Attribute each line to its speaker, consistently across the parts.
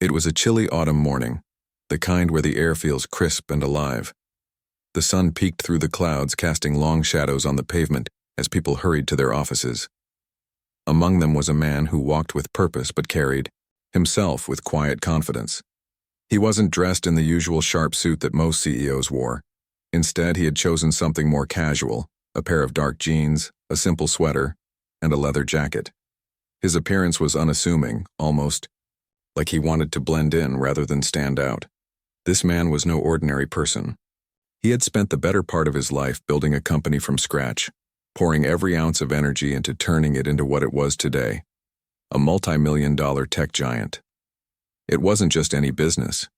Speaker 1: It was a chilly autumn morning, the kind where the air feels crisp and alive. The sun peeked through the clouds, casting long shadows on the pavement as people hurried to their offices. Among them was a man who walked with purpose but carried himself with quiet confidence. He wasn't dressed in the usual sharp suit that most CEOs wore. Instead, he had chosen something more casual, a pair of dark jeans, a simple sweater, and a leather jacket. His appearance was unassuming, almost like he wanted to blend in rather than stand out. This man was no ordinary person. He had spent the better part of his life building a company from scratch, pouring every ounce of energy into turning it into what it was today, a multi-million-dollar tech giant. It wasn't just any business.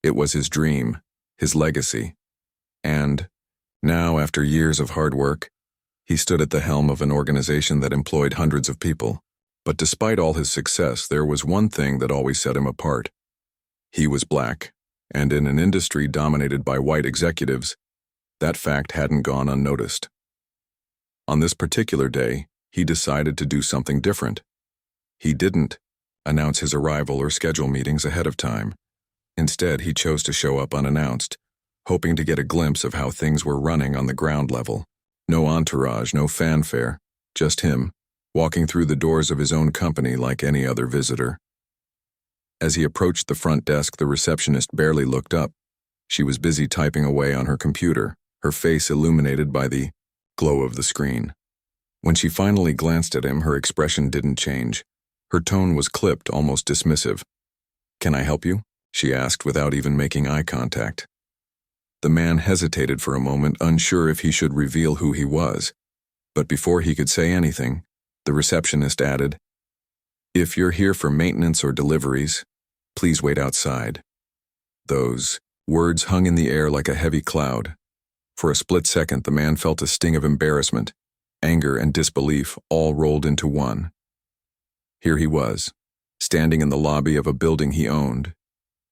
Speaker 1: It was his dream, his legacy. And now, after years of hard work, he stood at the helm of an organization that employed hundreds of people. But despite all his success, there was one thing that always set him apart. He was black, and in an industry dominated by white executives, that fact hadn't gone unnoticed. On this particular day, he decided to do something different. He didn't announce his arrival or schedule meetings ahead of time. Instead, he chose to show up unannounced, hoping to get a glimpse of how things were running on the ground level. No entourage, no fanfare, just him, walking through the doors of his own company like any other visitor. As he approached the front desk, the receptionist barely looked up. She was busy typing away on her computer, her face illuminated by the glow of the screen. When she finally glanced at him, her expression didn't change. Her tone was clipped, almost dismissive. "Can I help you?" she asked without even making eye contact. The man hesitated for a moment, unsure if he should reveal who he was. But before he could say anything, the receptionist added, "If you're here for maintenance or deliveries, please wait outside." Those words hung in the air like a heavy cloud. For a split second, the man felt a sting of embarrassment, anger, and disbelief all rolled into one. Here he was, standing in the lobby of a building he owned,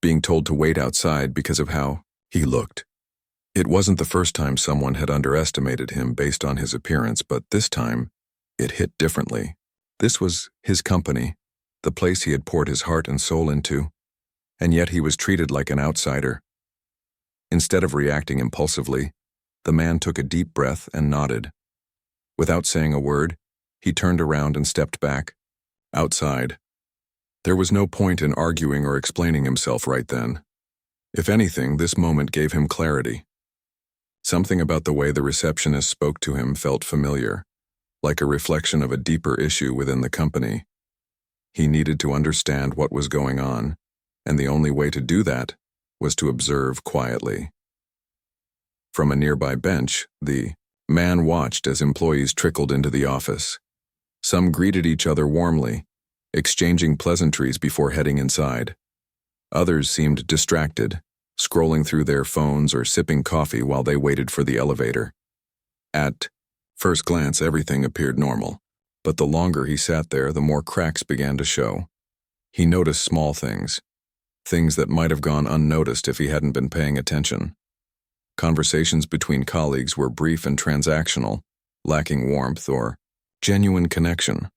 Speaker 1: being told to wait outside because of how he looked. It wasn't the first time someone had underestimated him based on his appearance, but this time, it hit differently. This was his company, the place he had poured his heart and soul into, and yet he was treated like an outsider. Instead of reacting impulsively, the man took a deep breath and nodded. Without saying a word, he turned around and stepped back. Outside. There was no point in arguing or explaining himself right then. If anything, this moment gave him clarity. Something about the way the receptionist spoke to him felt familiar, like a reflection of a deeper issue within the company. He needed to understand what was going on, and the only way to do that was to observe quietly. From a nearby bench, the man watched as employees trickled into the office. Some greeted each other warmly, exchanging pleasantries before heading inside. Others seemed distracted, scrolling through their phones or sipping coffee while they waited for the elevator. At first glance, everything appeared normal, but the longer he sat there, the more cracks began to show. He noticed small things that might have gone unnoticed if he hadn't been paying attention. Conversations between colleagues were brief and transactional, lacking warmth or genuine connection.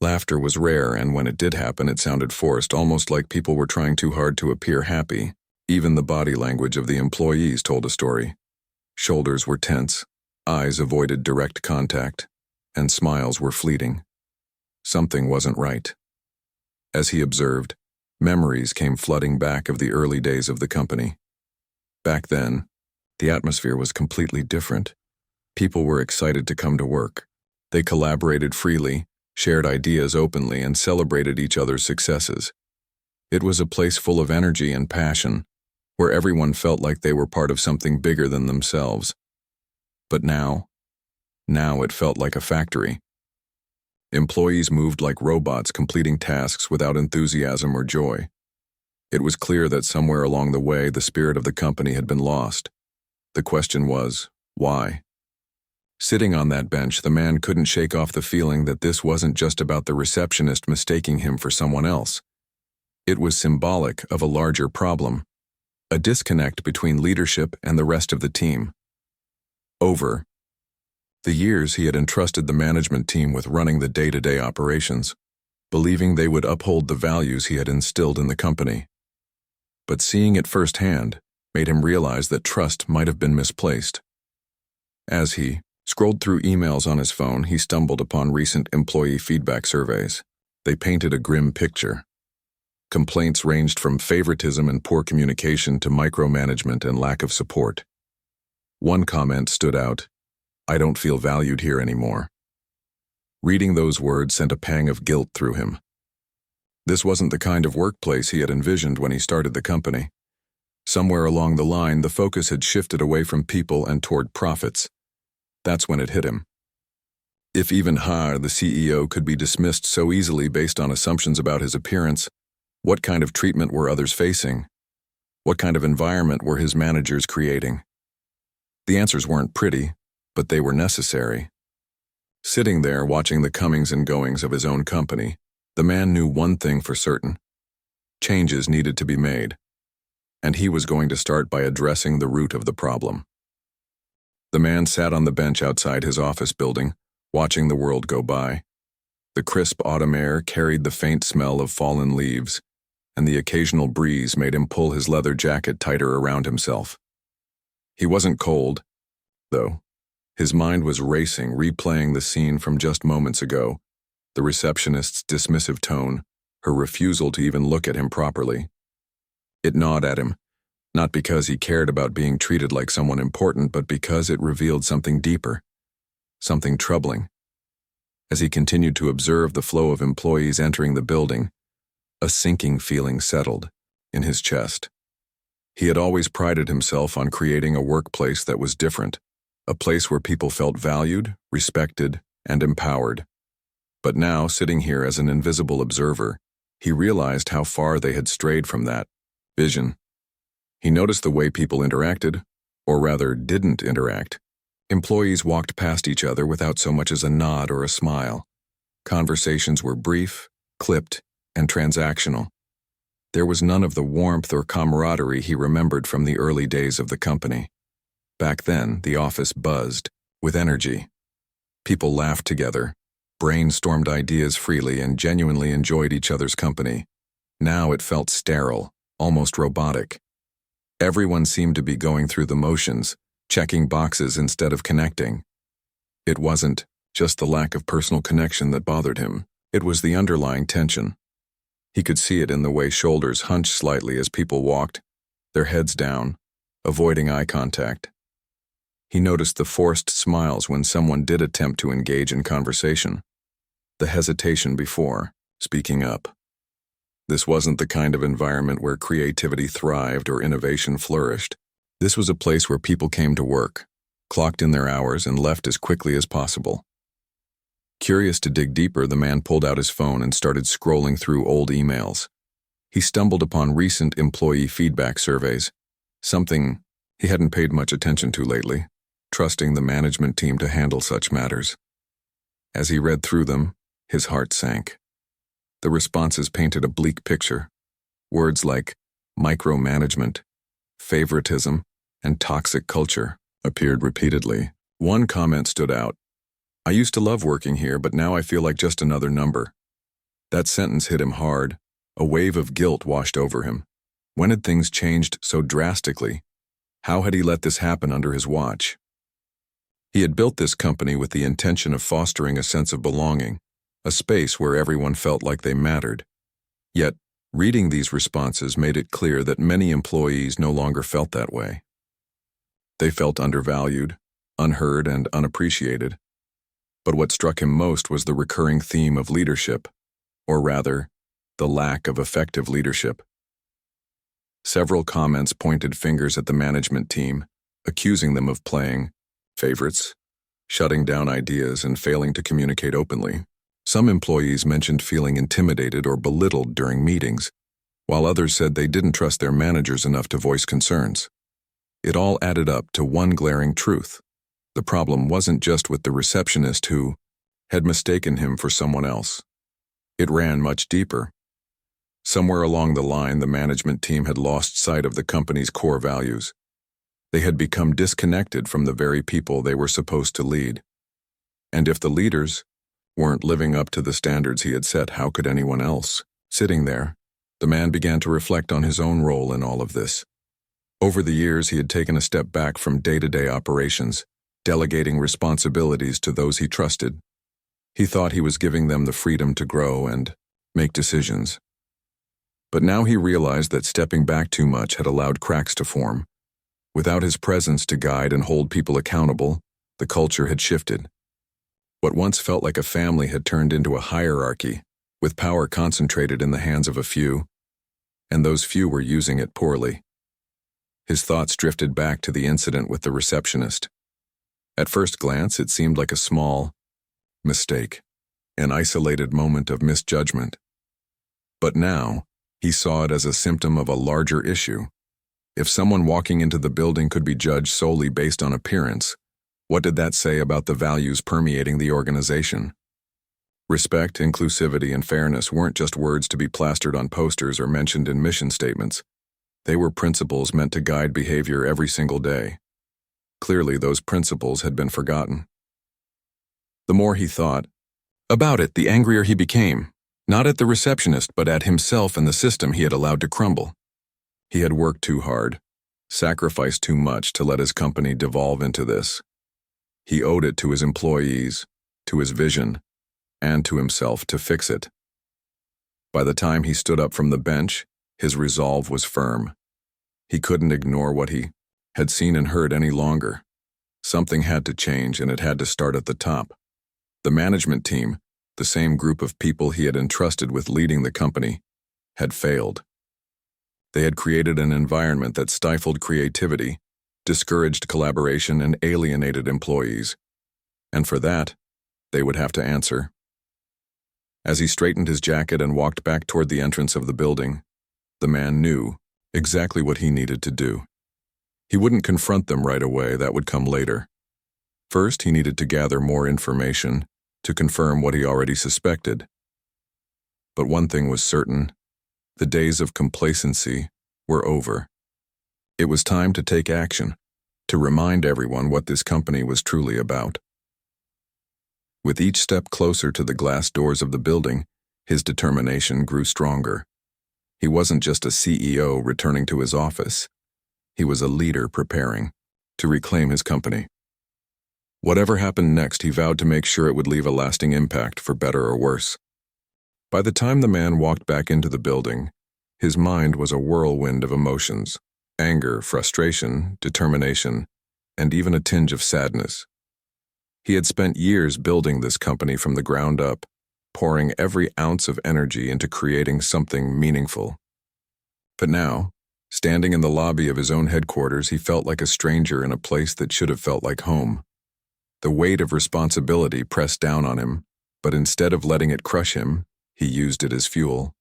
Speaker 1: Laughter was rare, and when it did happen, it sounded forced, almost like people were trying too hard to appear happy. Even the body language of the employees told a story. Shoulders were tense, eyes avoided direct contact, and smiles were fleeting. Something wasn't right. As he observed, memories came flooding back of the early days of the company. Back then, the atmosphere was completely different. People were excited to come to work. They collaborated freely, shared ideas openly, and celebrated each other's successes. It was a place full of energy and passion, where everyone felt like they were part of something bigger than themselves. But now it felt like a factory. Employees moved like robots, completing tasks without enthusiasm or joy. It was clear that somewhere along the way, the spirit of the company had been lost. The question was, why? Sitting on that bench, the man couldn't shake off the feeling that this wasn't just about the receptionist mistaking him for someone else. It was symbolic of a larger problem, a disconnect between leadership and the rest of the team. Over the years, he had entrusted the management team with running the day-to-day operations, believing they would uphold the values he had instilled in the company. but seeing it firsthand made him realize that trust might have been misplaced. As he scrolled through emails on his phone, he stumbled upon recent employee feedback surveys. They painted a grim picture. Complaints ranged from favoritism and poor communication to micromanagement and lack of support. One comment stood out: "I don't feel valued here anymore." Reading those words sent a pang of guilt through him. This wasn't the kind of workplace he had envisioned when he started the company. Somewhere along the line, the focus had shifted away from people and toward profits. That's when it hit him. If even Har, the CEO, could be dismissed so easily based on assumptions about his appearance, what kind of treatment were others facing? What kind of environment were his managers creating? The answers weren't pretty, but they were necessary. Sitting there watching the comings and goings of his own company, the man knew one thing for certain: changes needed to be made, and he was going to start by addressing the root of the problem. The man sat on the bench outside his office building, watching the world go by. The crisp autumn air carried the faint smell of fallen leaves, and the occasional breeze made him pull his leather jacket tighter around himself. He wasn't cold, though. His mind was racing, replaying the scene from just moments ago: the receptionist's dismissive tone, her refusal to even look at him properly. It gnawed at him, not because he cared about being treated like someone important, but because it revealed something deeper, something troubling. As he continued to observe the flow of employees entering the building, a sinking feeling settled in his chest. He had always prided himself on creating a workplace that was different, a place where people felt valued, respected, and empowered. But now, sitting here as an invisible observer, he realized how far they had strayed from that vision. He noticed the way people interacted, or rather didn't interact. Employees walked past each other without so much as a nod or a smile. Conversations were brief, clipped, and transactional. There was none of the warmth or camaraderie he remembered from the early days of the company. Back then, the office buzzed with energy. People laughed together, brainstormed ideas freely, and genuinely enjoyed each other's company. Now it felt sterile, almost robotic. Everyone seemed to be going through the motions, checking boxes instead of connecting. It wasn't just the lack of personal connection that bothered him. It was the underlying tension. He could see it in the way shoulders hunched slightly as people walked, their heads down, avoiding eye contact. He noticed the forced smiles when someone did attempt to engage in conversation, the hesitation before speaking up. This wasn't the kind of environment where creativity thrived or innovation flourished. This was a place where people came to work, clocked in their hours, and left as quickly as possible. Curious to dig deeper, the man pulled out his phone and started scrolling through old emails. He stumbled upon recent employee feedback surveys, something he hadn't paid much attention to lately, trusting the management team to handle such matters. As he read through them, his heart sank. The responses painted a bleak picture. Words like micromanagement, favoritism, and toxic culture appeared repeatedly. One comment stood out: "I used to love working here, but now I feel like just another number." That sentence hit him hard. A wave of guilt washed over him. When had things changed so drastically? How had he let this happen under his watch? He had built this company with the intention of fostering a sense of belonging, a space where everyone felt like they mattered. Yet, reading these responses made it clear that many employees no longer felt that way. They felt undervalued, unheard, and unappreciated. But what struck him most was the recurring theme of leadership, or rather, the lack of effective leadership. Several comments pointed fingers at the management team, accusing them of playing favorites, shutting down ideas, and failing to communicate openly. Some employees mentioned feeling intimidated or belittled during meetings, while others said they didn't trust their managers enough to voice concerns. It all added up to one glaring truth. The problem wasn't just with the receptionist who had mistaken him for someone else. It ran much deeper. Somewhere along the line, the management team had lost sight of the company's core values. They had become disconnected from the very people they were supposed to lead. And if the leaders weren't living up to the standards he had set, how could anyone else? Sitting there, The man began to reflect on his own role in all of this. Over the years, he had taken a step back from day-to-day operations, delegating responsibilities to those he trusted. He thought he was giving them the freedom to grow and make decisions. But now he realized that stepping back too much had allowed cracks to form. Without his presence to guide and hold people accountable, the culture had shifted. What once felt like a family had turned into a hierarchy, with power concentrated in the hands of a few, and those few were using it poorly. His thoughts drifted back to the incident with the receptionist. At first glance, it seemed like a small mistake, an isolated moment of misjudgment. But now, he saw it as a symptom of a larger issue. If someone walking into the building could be judged solely based on appearance, what did that say about the values permeating the organization? Respect, inclusivity, and fairness weren't just words to be plastered on posters or mentioned in mission statements. They were principles meant to guide behavior every single day. Clearly, those principles had been forgotten. The more he thought about it, the angrier he became, not at the receptionist, but at himself and the system he had allowed to crumble. He had worked too hard, sacrificed too much to let his company devolve into this. He owed it to his employees, to his vision, and to himself to fix it. By the time he stood up from the bench, his resolve was firm. He couldn't ignore what he had seen and heard any longer. Something had to change, and it had to start at the top. The management team, the same group of people he had entrusted with leading the company, had failed. They had created an environment that stifled creativity, discouraged collaboration, and alienated employees. And for that, they would have to answer. As he straightened his jacket and walked back toward the entrance of the building, the man knew exactly what he needed to do. He wouldn't confront them right away, that would come later. First, he needed to gather more information to confirm what he already suspected. But one thing was certain: the days of complacency were over. It was time to take action, to remind everyone what this company was truly about. With each step closer to the glass doors of the building, his determination grew stronger. He wasn't just a CEO returning to his office. He was a leader preparing to reclaim his company. Whatever happened next, he vowed to make sure it would leave a lasting impact, for better or worse. By the time the man walked back into the building, his mind was a whirlwind of emotions: anger, frustration, determination, and even a tinge of sadness. He had spent years building this company from the ground up, pouring every ounce of energy into creating something meaningful. But now, standing in the lobby of his own headquarters, he felt like a stranger in a place that should have felt like home. The weight of responsibility pressed down on him, but instead of letting it crush him, he used it as fuel.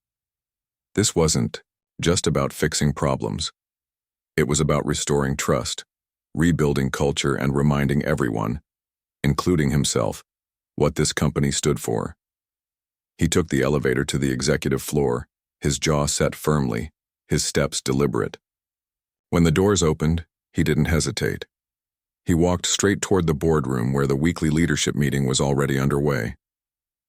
Speaker 1: This wasn't just about fixing problems. It was about restoring trust, rebuilding culture, and reminding everyone, including himself, what this company stood for. He took the elevator to the executive floor, his jaw set firmly, his steps deliberate. When the doors opened, he didn't hesitate. He walked straight toward the boardroom where the weekly leadership meeting was already underway.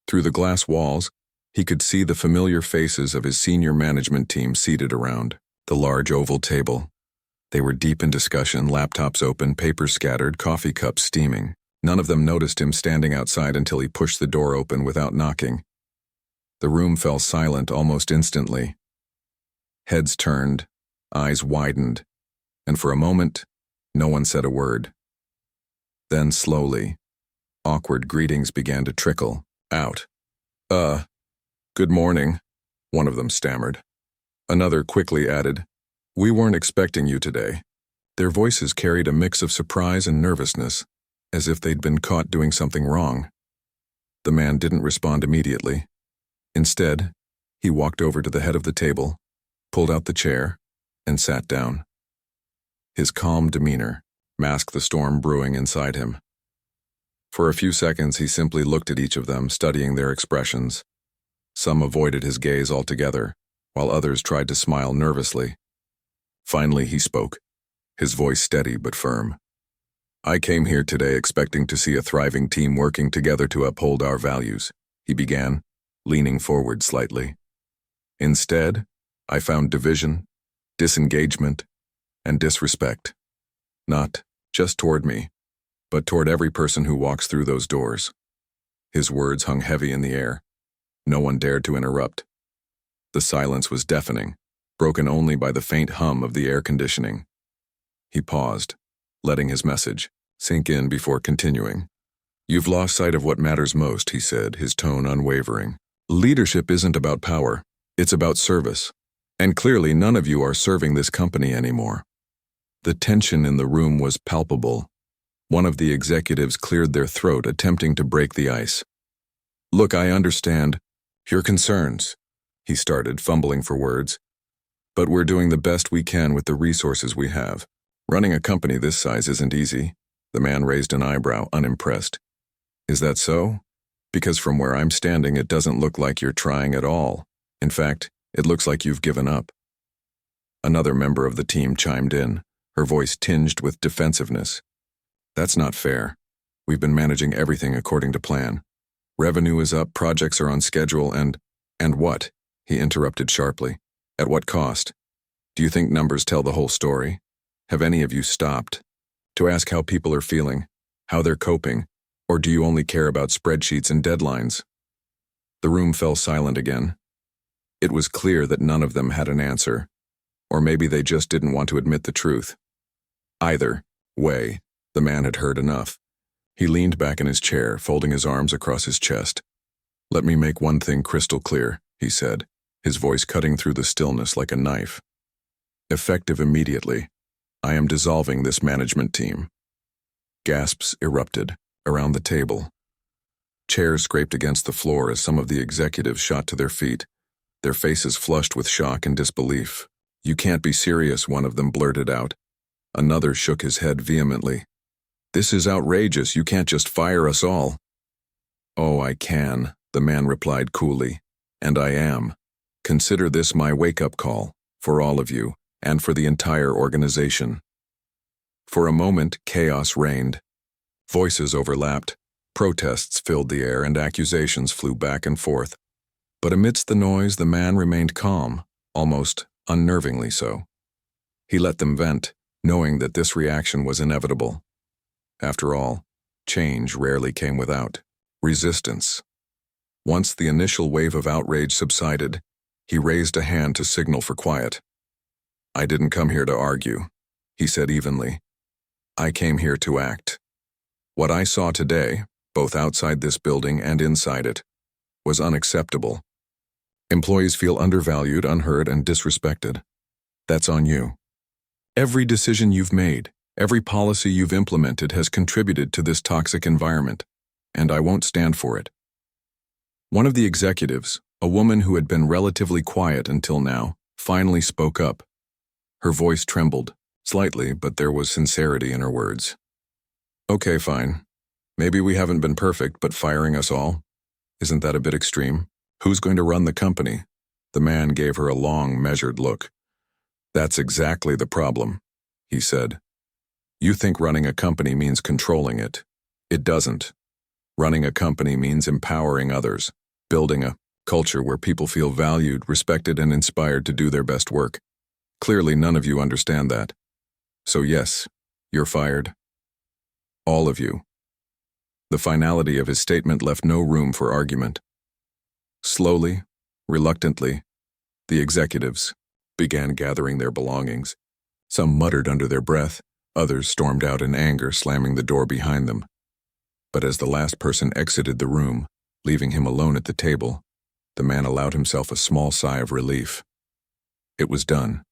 Speaker 1: Through the glass walls, he could see the familiar faces of his senior management team seated around the large oval table. They were deep in discussion, laptops open, papers scattered, coffee cups steaming. None of them noticed him standing outside until he pushed the door open without knocking. The room fell silent almost instantly. Heads turned, eyes widened, and for a moment, no one said a word. Then slowly, awkward greetings began to trickle out. Good morning," one of them stammered. Another quickly added, "We weren't expecting you today." Their voices carried a mix of surprise and nervousness, as if they'd been caught doing something wrong. The man didn't respond immediately. Instead, he walked over to the head of the table, pulled out the chair, and sat down. His calm demeanor masked the storm brewing inside him. For a few seconds, he simply looked at each of them, studying their expressions. Some avoided his gaze altogether, while others tried to smile nervously. Finally, he spoke, his voice steady but firm. "I came here today expecting to see a thriving team working together to uphold our values," he began, leaning forward slightly. "Instead, I found division, disengagement, and disrespect. Not just toward me, but toward every person who walks through those doors. His words hung heavy in the air. No one dared to interrupt. The silence was deafening, broken only by the faint hum of the air conditioning. He paused, letting his message sink in before continuing. You've lost sight of what matters most, he said, his tone unwavering. Leadership isn't about power, it's about service. And clearly none of you are serving this company anymore. The tension in the room was palpable. One of the executives cleared their throat, attempting to break the ice. Look, I understand your concerns, he started, fumbling for words. But we're doing the best we can with the resources we have. Running a company this size isn't easy. The man raised an eyebrow, unimpressed. Is that so? Because from where I'm standing, it doesn't look like you're trying at all. In fact, it looks like you've given up. Another member of the team chimed in, her voice tinged with defensiveness. That's not fair. We've been managing everything according to plan. Revenue is up, projects are on schedule, and what? He interrupted sharply. At what cost? Do you think numbers tell the whole story? Have any of you stopped to ask how people are feeling, how they're coping, or do you only care about spreadsheets and deadlines? The room fell silent again. It was clear that none of them had an answer, or maybe they just didn't want to admit the truth. Either way, the man had heard enough. He leaned back in his chair, folding his arms across his chest. Let me make one thing crystal clear, he said, his voice cutting through the stillness like a knife. Effective immediately, I am dissolving this management team. Gasps erupted around the table. Chairs scraped against the floor as some of the executives shot to their feet, their faces flushed with shock and disbelief. You can't be serious, one of them blurted out. Another shook his head vehemently. This is outrageous, you can't just fire us all. Oh, I can, the man replied coolly, and I am. Consider this my wake-up call, for all of you, and for the entire organization. For a moment, chaos reigned. Voices overlapped, protests filled the air, and accusations flew back and forth. But amidst the noise, the man remained calm, almost unnervingly so. He let them vent, knowing that this reaction was inevitable. After all, change rarely came without resistance. Once the initial wave of outrage subsided, he raised a hand to signal for quiet. I didn't come here to argue, he said evenly. I came here to act. What I saw today, both outside this building and inside it, was unacceptable. Employees feel undervalued, unheard, and disrespected. That's on you. Every decision you've made, every policy you've implemented has contributed to this toxic environment, and I won't stand for it. One of the executives, a woman who had been relatively quiet until now, finally spoke up. Her voice trembled, slightly, but there was sincerity in her words. Okay, fine. Maybe we haven't been perfect, but firing us all? Isn't that a bit extreme? Who's going to run the company? The man gave her a long, measured look. That's exactly the problem, he said. You think running a company means controlling it. It doesn't. Running a company means empowering others, building a culture where people feel valued, respected, and inspired to do their best work. Clearly, none of you understand that. So yes, you're fired. All of you. The finality of his statement left no room for argument. Slowly, reluctantly, the executives began gathering their belongings. Some muttered under their breath, others stormed out in anger, slamming the door behind them. But as the last person exited the room, leaving him alone at the table, the man allowed himself a small sigh of relief. It was done.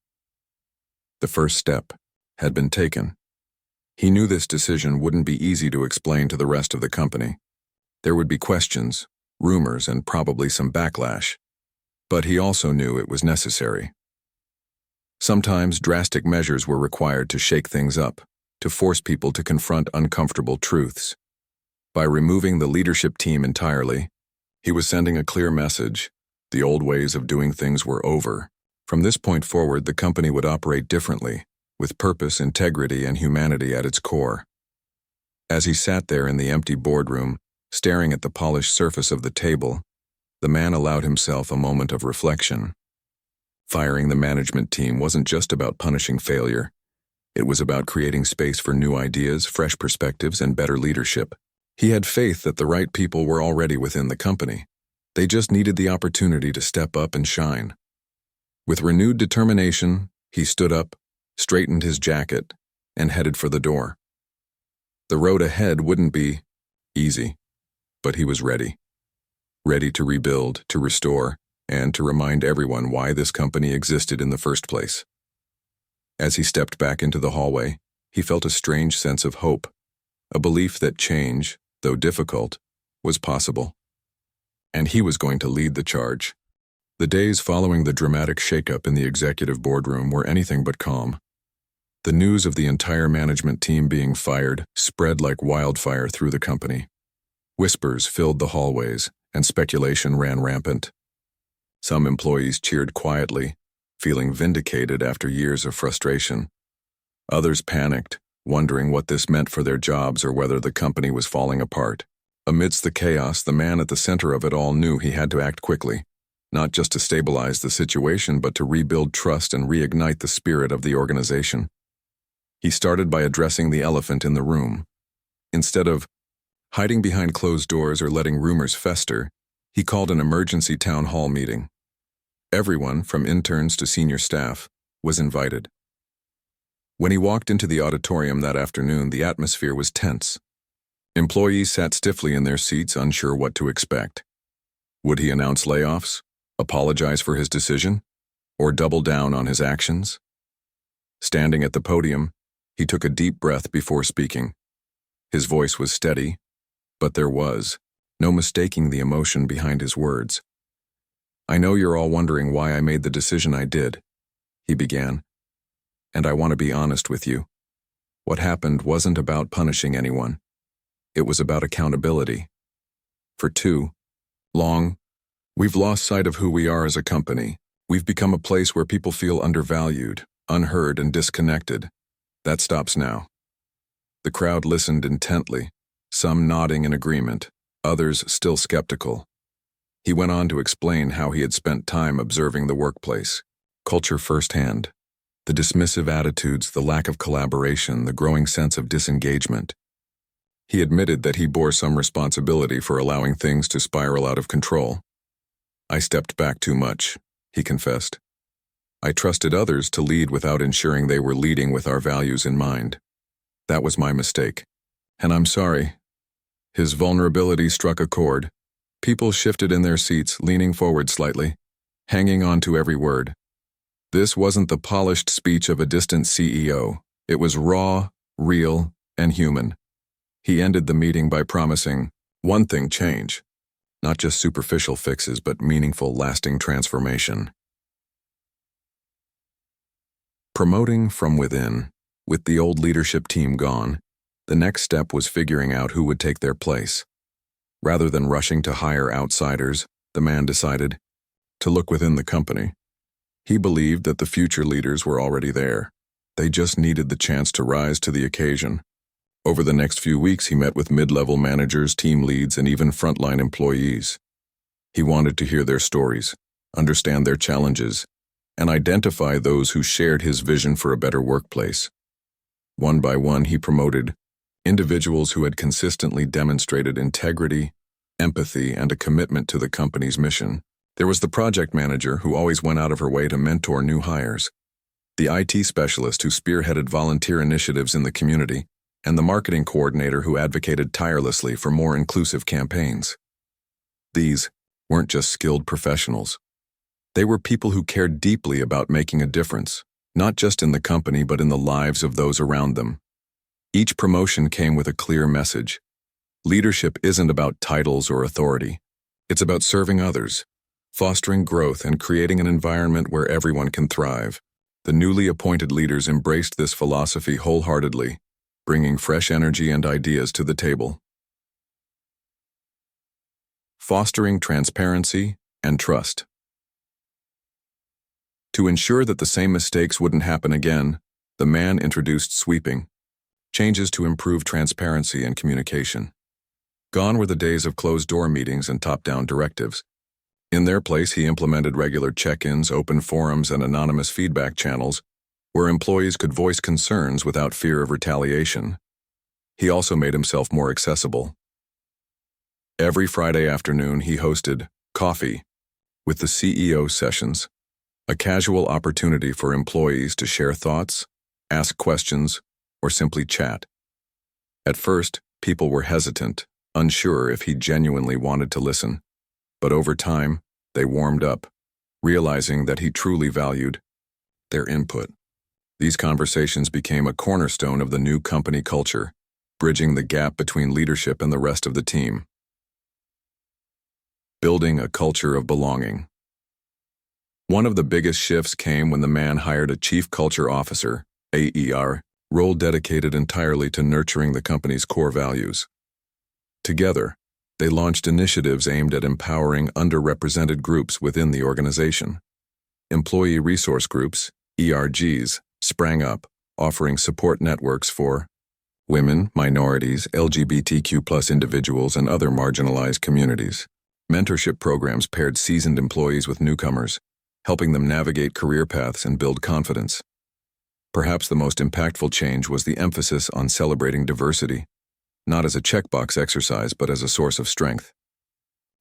Speaker 1: The first step had been taken. He knew this decision wouldn't be easy to explain to the rest of the company. There would be questions, rumors, and probably some backlash. But he also knew it was necessary. Sometimes drastic measures were required to shake things up, to force people to confront uncomfortable truths. By removing the leadership team entirely, he was sending a clear message. The old ways of doing things were over. From this point forward, the company would operate differently, with purpose, integrity, and humanity at its core. As he sat there in the empty boardroom, staring at the polished surface of the table, the man allowed himself a moment of reflection. Firing the management team wasn't just about punishing failure. It was about creating space for new ideas, fresh perspectives, and better leadership. He had faith that the right people were already within the company. They just needed the opportunity to step up and shine. With renewed determination, he stood up, straightened his jacket, and headed for the door. The road ahead wouldn't be easy, but he was ready. Ready to rebuild, to restore, and to remind everyone why this company existed in the first place. As he stepped back into the hallway, he felt a strange sense of hope, a belief that change, though difficult, was possible. And he was going to lead the charge. The days following the dramatic shakeup in the executive boardroom were anything but calm. The news of the entire management team being fired spread like wildfire through the company. Whispers filled the hallways, and speculation ran rampant. Some employees cheered quietly, feeling vindicated after years of frustration. Others panicked, wondering what this meant for their jobs or whether the company was falling apart. Amidst the chaos, the man at the center of it all knew he had to act quickly, not just to stabilize the situation, but to rebuild trust and reignite the spirit of the organization. He started by addressing the elephant in the room. Instead of hiding behind closed doors or letting rumors fester, he called an emergency town hall meeting. Everyone, from interns to senior staff, was invited. When he walked into the auditorium that afternoon, the atmosphere was tense. Employees sat stiffly in their seats, unsure what to expect. Would he announce layoffs, apologize for his decision, or double down on his actions? Standing at the podium, he took a deep breath before speaking. His voice was steady, but there was no mistaking the emotion behind his words. "I know you're all wondering why I made the decision I did," he began, "and I want to be honest with you. What happened wasn't about punishing anyone. It was about accountability. For too long, we've lost sight of who we are as a company. We've become a place where people feel undervalued, unheard, and disconnected. That stops now." The crowd listened intently, some nodding in agreement, others still skeptical. He went on to explain how he had spent time observing the workplace, culture firsthand, the dismissive attitudes, the lack of collaboration, the growing sense of disengagement. He admitted that he bore some responsibility for allowing things to spiral out of control. "I stepped back too much," he confessed. "I trusted others to lead without ensuring they were leading with our values in mind. That was my mistake. And I'm sorry." His vulnerability struck a chord. People shifted in their seats, leaning forward slightly, hanging on to every word. This wasn't the polished speech of a distant CEO. It was raw, real, and human. He ended the meeting by promising one thing: change. Not just superficial fixes, but meaningful, lasting transformation. Promoting from within. With the old leadership team gone, the next step was figuring out who would take their place. Rather than rushing to hire outsiders, the man decided to look within the company. He believed that the future leaders were already there. They just needed the chance to rise to the occasion. Over the next few weeks, he met with mid-level managers, team leads, and even frontline employees. He wanted to hear their stories, understand their challenges, and identify those who shared his vision for a better workplace. One by one, he promoted individuals who had consistently demonstrated integrity, empathy, and a commitment to the company's mission. There was the project manager who always went out of her way to mentor new hires, the IT specialist who spearheaded volunteer initiatives in the community, and the marketing coordinator who advocated tirelessly for more inclusive campaigns. These weren't just skilled professionals. They were people who cared deeply about making a difference, not just in the company but in the lives of those around them. Each promotion came with a clear message. Leadership isn't about titles or authority. It's about serving others, fostering growth, and creating an environment where everyone can thrive. The newly appointed leaders embraced this philosophy wholeheartedly, bringing fresh energy and ideas to the table. Fostering transparency and trust. To ensure that the same mistakes wouldn't happen again, the man introduced sweeping changes to improve transparency and communication. Gone were the days of closed-door meetings and top-down directives. In their place, he implemented regular check-ins, open forums, and anonymous feedback channels where employees could voice concerns without fear of retaliation. He also made himself more accessible. Every Friday afternoon, he hosted Coffee with the CEO sessions, a casual opportunity for employees to share thoughts, ask questions, or simply chat. At first, people were hesitant, unsure if he genuinely wanted to listen. But over time, they warmed up, realizing that he truly valued their input. These conversations became a cornerstone of the new company culture, bridging the gap between leadership and the rest of the team. Building a culture of belonging. One of the biggest shifts came when the man hired a Chief Culture Officer, AER, role dedicated entirely to nurturing the company's core values. Together, they launched initiatives aimed at empowering underrepresented groups within the organization. Employee resource groups, ERGs, sprang up, offering support networks for women, minorities, LGBTQ+ individuals, and other marginalized communities. Mentorship programs paired seasoned employees with newcomers, helping them navigate career paths and build confidence. Perhaps the most impactful change was the emphasis on celebrating diversity, not as a checkbox exercise but as a source of strength.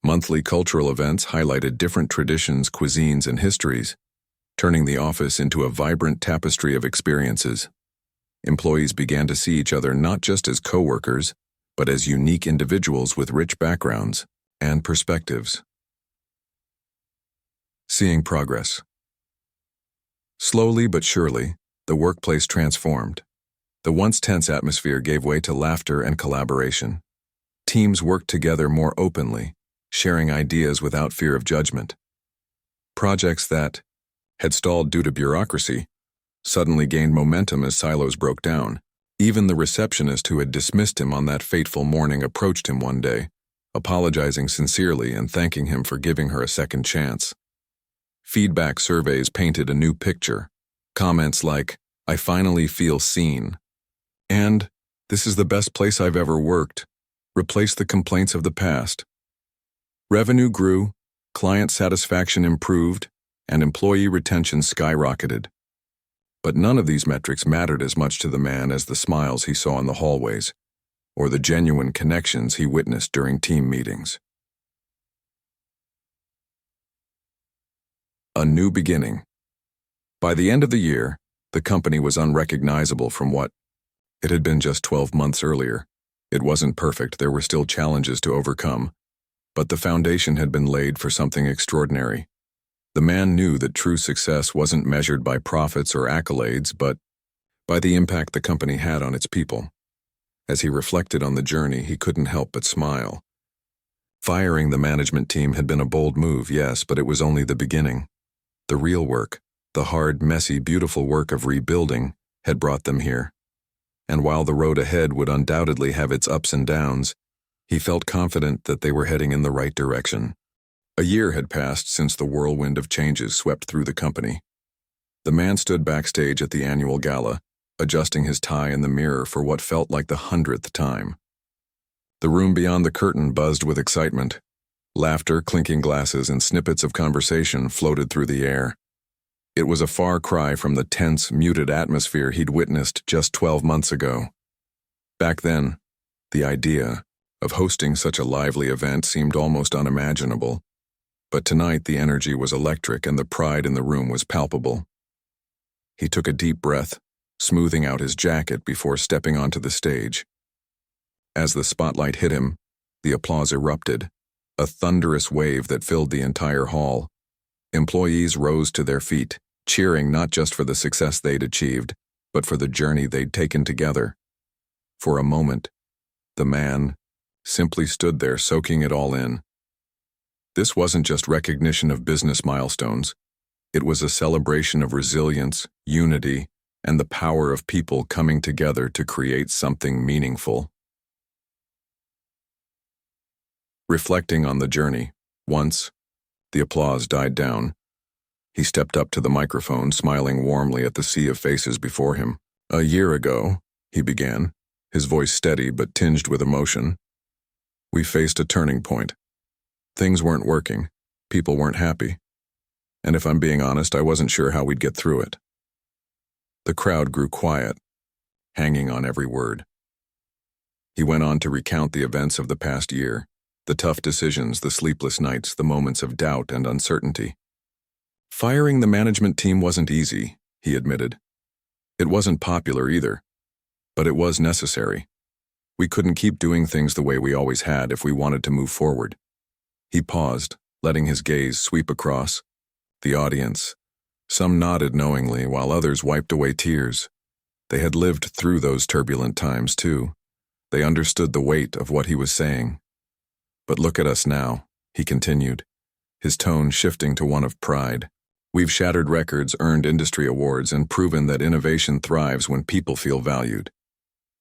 Speaker 1: Monthly cultural events highlighted different traditions, cuisines, and histories, turning the office into a vibrant tapestry of experiences. Employees began to see each other not just as coworkers, but as unique individuals with rich backgrounds and perspectives. Seeing progress. Slowly but surely, the workplace transformed. The once tense atmosphere gave way to laughter and collaboration. Teams worked together more openly, sharing ideas without fear of judgment. Projects that had stalled due to bureaucracy suddenly gained momentum as silos broke down. Even the receptionist who had dismissed him on that fateful morning approached him one day, apologizing sincerely and thanking him for giving her a second chance. Feedback surveys painted a new picture. Comments like, "I finally feel seen," and "This is the best place I've ever worked," replaced the complaints of the past. Revenue grew, client satisfaction improved, and employee retention skyrocketed. But none of these metrics mattered as much to the man as the smiles he saw in the hallways, or the genuine connections he witnessed during team meetings. A new beginning. By the end of the year, the company was unrecognizable from what it had been just 12 months earlier. It wasn't perfect, there were still challenges to overcome, but the foundation had been laid for something extraordinary. The man knew that true success wasn't measured by profits or accolades, but by the impact the company had on its people. As he reflected on the journey, he couldn't help but smile. Firing the management team had been a bold move, yes, but it was only the beginning. The real work, the hard, messy, beautiful work of rebuilding, had brought them here. And while the road ahead would undoubtedly have its ups and downs, he felt confident that they were heading in the right direction. A year had passed since the whirlwind of changes swept through the company. The man stood backstage at the annual gala, adjusting his tie in the mirror for what felt like the 100th time. The room beyond the curtain buzzed with excitement. Laughter, clinking glasses, and snippets of conversation floated through the air. It was a far cry from the tense, muted atmosphere he'd witnessed just 12 months ago. Back then, the idea of hosting such a lively event seemed almost unimaginable. But tonight the energy was electric and the pride in the room was palpable. He took a deep breath, smoothing out his jacket before stepping onto the stage. As the spotlight hit him, the applause erupted, a thunderous wave that filled the entire hall. Employees rose to their feet, cheering not just for the success they'd achieved, but for the journey they'd taken together. For a moment, the man simply stood there soaking it all in. This wasn't just recognition of business milestones. It was a celebration of resilience, unity, and the power of people coming together to create something meaningful. Reflecting on the journey, once the applause died down, he stepped up to the microphone, smiling warmly at the sea of faces before him. "A year ago," he began, his voice steady but tinged with emotion, "we faced a turning point. Things weren't working. People weren't happy. And if I'm being honest, I wasn't sure how we'd get through it. The crowd grew quiet, hanging on every word. He went on to recount the events of the past year, the tough decisions, the sleepless nights, the moments of doubt and uncertainty. Firing the management team wasn't easy, he admitted. It wasn't popular either, but it was necessary. We couldn't keep doing things the way we always had if we wanted to move forward. He paused, letting his gaze sweep across the audience. Some nodded knowingly, while others wiped away tears. They had lived through those turbulent times, too. They understood the weight of what he was saying. But look at us now, he continued, his tone shifting to one of pride. We've shattered records, earned industry awards, and proven that innovation thrives when people feel valued.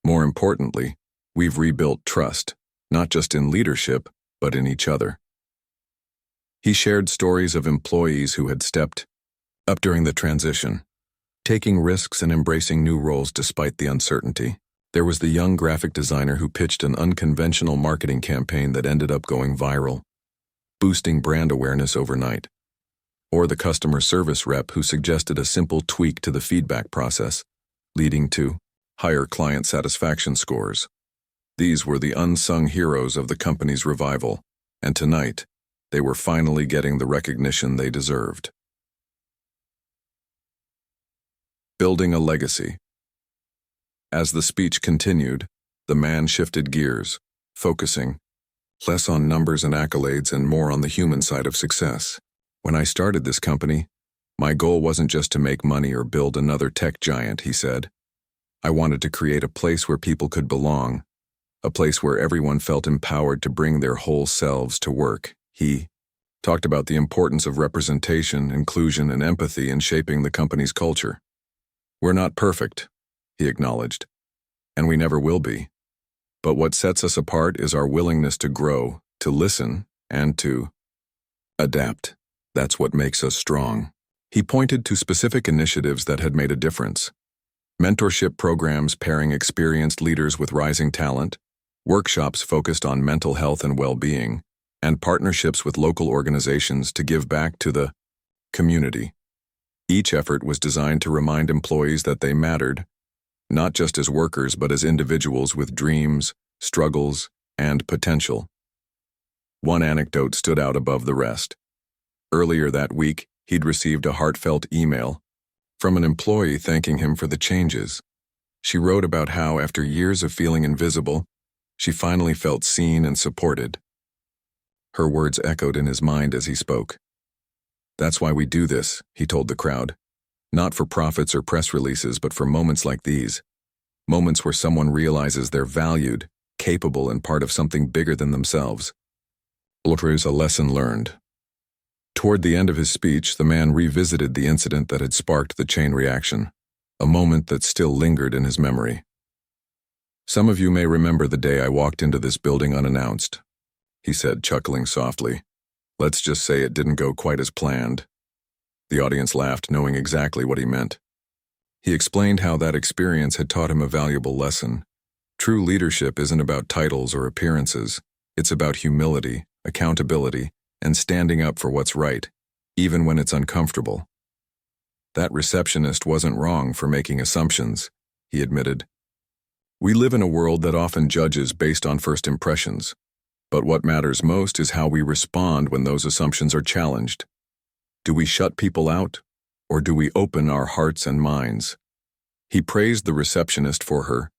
Speaker 1: More importantly, we've rebuilt trust, not just in leadership, but in each other. He shared stories of employees who had stepped up during the transition, taking risks and embracing new roles despite the uncertainty. There was the young graphic designer who pitched an unconventional marketing campaign that ended up going viral, boosting brand awareness overnight. Or the customer service rep who suggested a simple tweak to the feedback process, leading to higher client satisfaction scores. These were the unsung heroes of the company's revival, and tonight, they were finally getting the recognition they deserved. Building a legacy. As the speech continued, the man shifted gears, focusing less on numbers and accolades and more on the human side of success. When I started this company, my goal wasn't just to make money or build another tech giant, he said. I wanted to create a place where people could belong, a place where everyone felt empowered to bring their whole selves to work. He talked about the importance of representation, inclusion, and empathy in shaping the company's culture. We're not perfect, he acknowledged, and we never will be. But what sets us apart is our willingness to grow, to listen, and to adapt. That's what makes us strong. He pointed to specific initiatives that had made a difference. Mentorship programs pairing experienced leaders with rising talent, workshops focused on mental health and well-being, and partnerships with local organizations to give back to the community. Each effort was designed to remind employees that they mattered, not just as workers but as individuals with dreams, struggles, and potential. One anecdote stood out above the rest. Earlier that week, he'd received a heartfelt email from an employee thanking him for the changes. She wrote about how, after years of feeling invisible, she finally felt seen and supported. Her words echoed in his mind as he spoke. That's why we do this, he told the crowd. Not for profits or press releases, but for moments like these. Moments where someone realizes they're valued, capable, and part of something bigger than themselves. A lesson learned. Toward the end of his speech, the man revisited the incident that had sparked the chain reaction, a moment that still lingered in his memory. Some of you may remember the day I walked into this building unannounced, he said, chuckling softly. Let's just say it didn't go quite as planned. The audience laughed, knowing exactly what he meant. He explained how that experience had taught him a valuable lesson. True leadership isn't about titles or appearances. It's about humility, accountability, and standing up for what's right, even when it's uncomfortable. That receptionist wasn't wrong for making assumptions, he admitted. We live in a world that often judges based on first impressions, but what matters most is how we respond when those assumptions are challenged. Do we shut people out, or do we open our hearts and minds? He praised the receptionist for her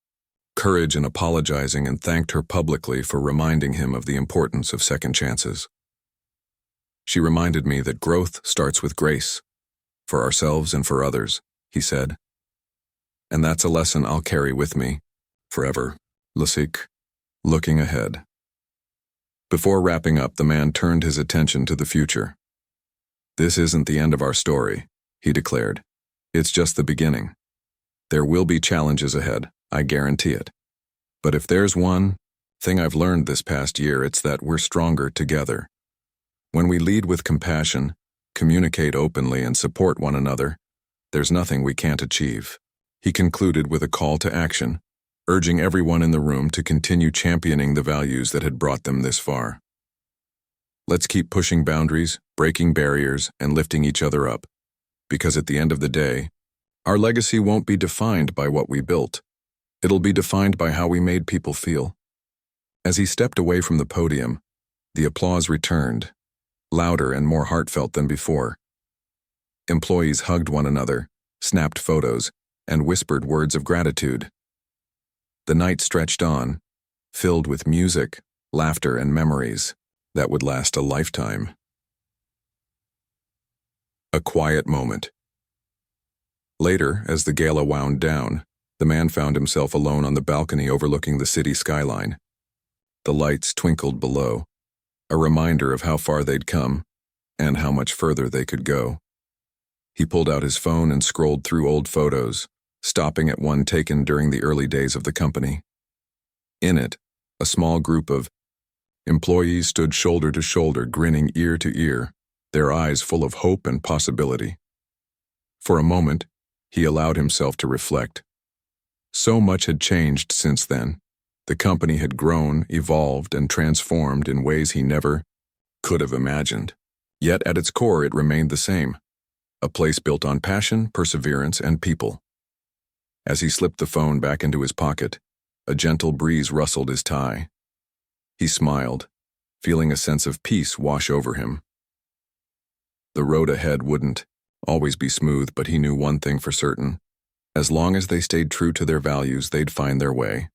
Speaker 1: courage in apologizing and thanked her publicly for reminding him of the importance of second chances. She reminded me that growth starts with grace, for ourselves and for others, he said. And that's a lesson I'll carry with me, forever. Looking ahead. Before wrapping up, the man turned his attention to the future. This isn't the end of our story, he declared. It's just the beginning. There will be challenges ahead, I guarantee it. But if there's one thing I've learned this past year, it's that we're stronger together. When we lead with compassion, communicate openly, and support one another, there's nothing we can't achieve. He concluded with a call to action, urging everyone in the room to continue championing the values that had brought them this far. Let's keep pushing boundaries, breaking barriers, and lifting each other up. Because at the end of the day, our legacy won't be defined by what we built. It'll be defined by how we made people feel. As he stepped away from the podium, the applause returned, louder and more heartfelt than before. Employees hugged one another, snapped photos, and whispered words of gratitude. The night stretched on, filled with music, laughter, and memories that would last a lifetime. A quiet moment. Later, as the gala wound down, the man found himself alone on the balcony overlooking the city skyline. The lights twinkled below, a reminder of how far they'd come and how much further they could go. He pulled out his phone and scrolled through old photos, stopping at one taken during the early days of the company. In it, a small group of employees stood shoulder to shoulder, grinning ear to ear, their eyes full of hope and possibility. For a moment, he allowed himself to reflect. So much had changed since then. The company had grown, evolved, and transformed in ways he never could have imagined. Yet at its core, it remained the same. A place built on passion, perseverance, and people. As he slipped the phone back into his pocket, a gentle breeze rustled his tie. He smiled, feeling a sense of peace wash over him. The road ahead wouldn't always be smooth, but he knew one thing for certain. As long as they stayed true to their values, they'd find their way.